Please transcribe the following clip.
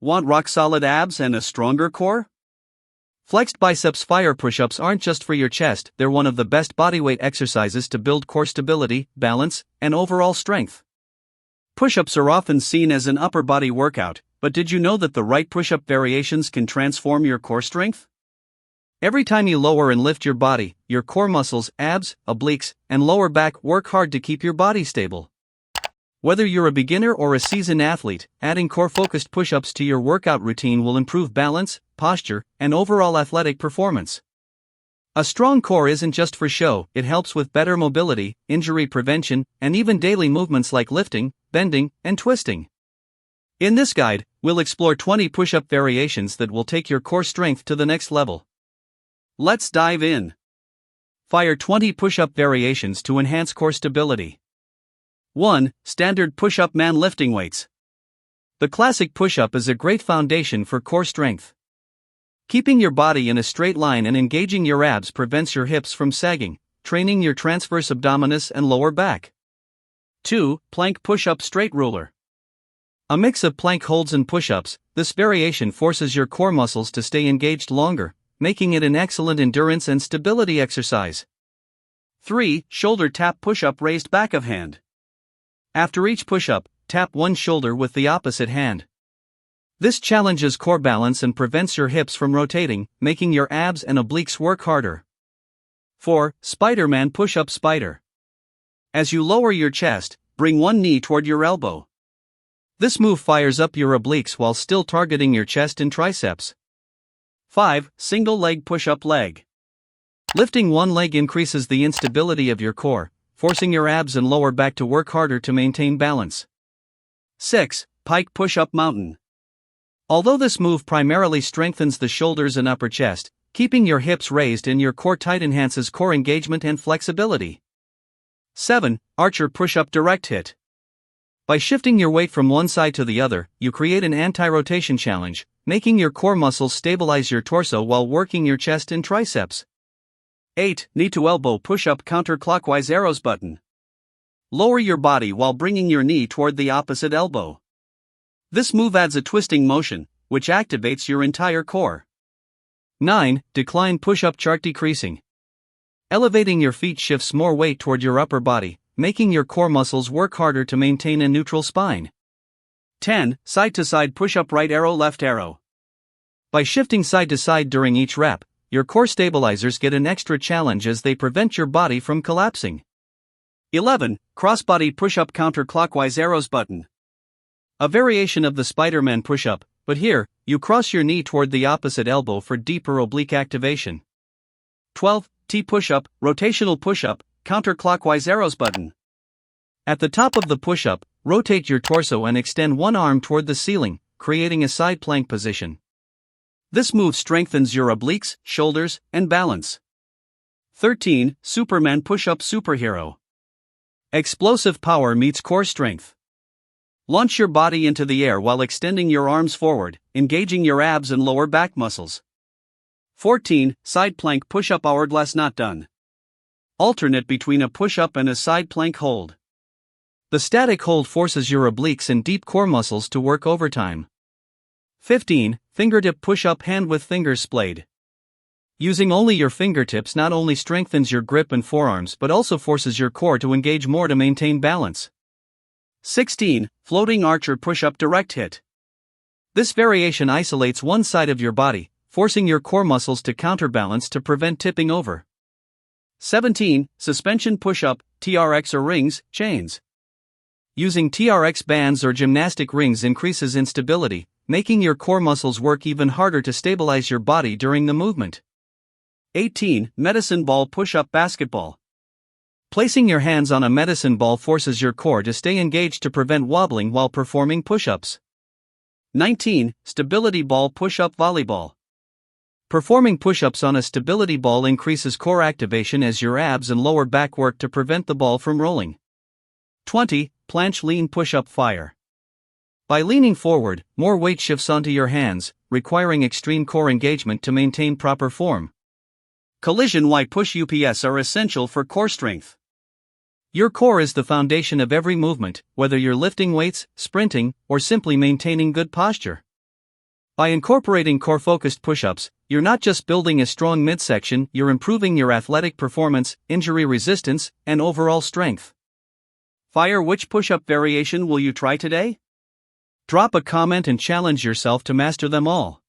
Want rock-solid abs and a stronger core? Flexed biceps fire push-ups aren't just for your chest, they're one of the best bodyweight exercises to build core stability, balance, and overall strength. Push-ups are often seen as an upper body workout, but did you know that the right push-up variations can transform your core strength? Every time you lower and lift your body, your core muscles, abs, obliques, and lower back work hard to keep your body stable. Whether you're a beginner or a seasoned athlete, adding core-focused push-ups to your workout routine will improve balance, posture, and overall athletic performance. A strong core isn't just for show, it helps with better mobility, injury prevention, and even daily movements like lifting, bending, and twisting. In this guide, we'll explore 20 push-up variations that will take your core strength to the next level. Let's dive in. Fire 20 push-up variations to enhance core stability. 1. Standard push-up man lifting weights. The classic push-up is a great foundation for core strength. Keeping your body in a straight line and engaging your abs prevents your hips from sagging, training your transverse abdominis and lower back. 2. Plank push-up straight ruler. A mix of plank holds and push-ups, this variation forces your core muscles to stay engaged longer, making it an excellent endurance and stability exercise. 3. Shoulder tap push-up raised back of hand. After each push-up, tap one shoulder with the opposite hand. This challenges core balance and prevents your hips from rotating, making your abs and obliques work harder. 4. Spider-Man push-up spider. As you lower your chest, bring one knee toward your elbow. This move fires up your obliques while still targeting your chest and triceps. 5. Single leg push-up leg. Lifting one leg increases the instability of your core, forcing your abs and lower back to work harder to maintain balance. 6. Pike push-up mountain. Although this move primarily strengthens the shoulders and upper chest, keeping your hips raised and your core tight enhances core engagement and flexibility. 7. Archer push-up direct hit. By shifting your weight from one side to the other, you create an anti-rotation challenge, making your core muscles stabilize your torso while working your chest and triceps. 8. Knee to elbow push-up counterclockwise arrows button. Lower your body while bringing your knee toward the opposite elbow. This move adds a twisting motion, which activates your entire core. 9. Decline push-up chart decreasing. Elevating your feet shifts more weight toward your upper body, making your core muscles work harder to maintain a neutral spine. 10. Side to side push-up right arrow left arrow. By shifting side to side during each rep, your core stabilizers get an extra challenge as they prevent your body from collapsing. 11. Crossbody push-up counterclockwise arrows button. A variation of the Spider-Man push-up, but here, you cross your knee toward the opposite elbow for deeper oblique activation. 12. T push-up, rotational push-up, counterclockwise arrows button. At the top of the push-up, rotate your torso and extend one arm toward the ceiling, creating a side plank position. This move strengthens your obliques, shoulders, and balance. 13. Superman push-up superhero. Explosive power meets core strength. Launch your body into the air while extending your arms forward, engaging your abs and lower back muscles. 14. Side plank push-up hourglass not done. Alternate between a push-up and a side plank hold. The static hold forces your obliques and deep core muscles to work overtime. 15. Fingertip push-up hand with fingers splayed. Using only your fingertips not only strengthens your grip and forearms but also forces your core to engage more to maintain balance. 16. Floating archer push-up direct hit. This variation isolates one side of your body, forcing your core muscles to counterbalance to prevent tipping over. 17. Suspension push-up, TRX or rings, chains. Using TRX bands or gymnastic rings increases instability, making your core muscles work even harder to stabilize your body during the movement. 18. Medicine ball push-up basketball. Placing your hands on a medicine ball forces your core to stay engaged to prevent wobbling while performing push-ups. 19. Stability ball push-up volleyball. Performing push-ups on a stability ball increases core activation as your abs and lower back work to prevent the ball from rolling. 20. Planche lean push-up fire. By leaning forward, more weight shifts onto your hands, requiring extreme core engagement to maintain proper form. Collision Y push UPS are essential for core strength. Your core is the foundation of every movement, whether you're lifting weights, sprinting, or simply maintaining good posture. By incorporating core-focused push-ups, you're not just building a strong midsection, you're improving your athletic performance, injury resistance, and overall strength. Fire, which push-up variation will you try today? Drop a comment and challenge yourself to master them all.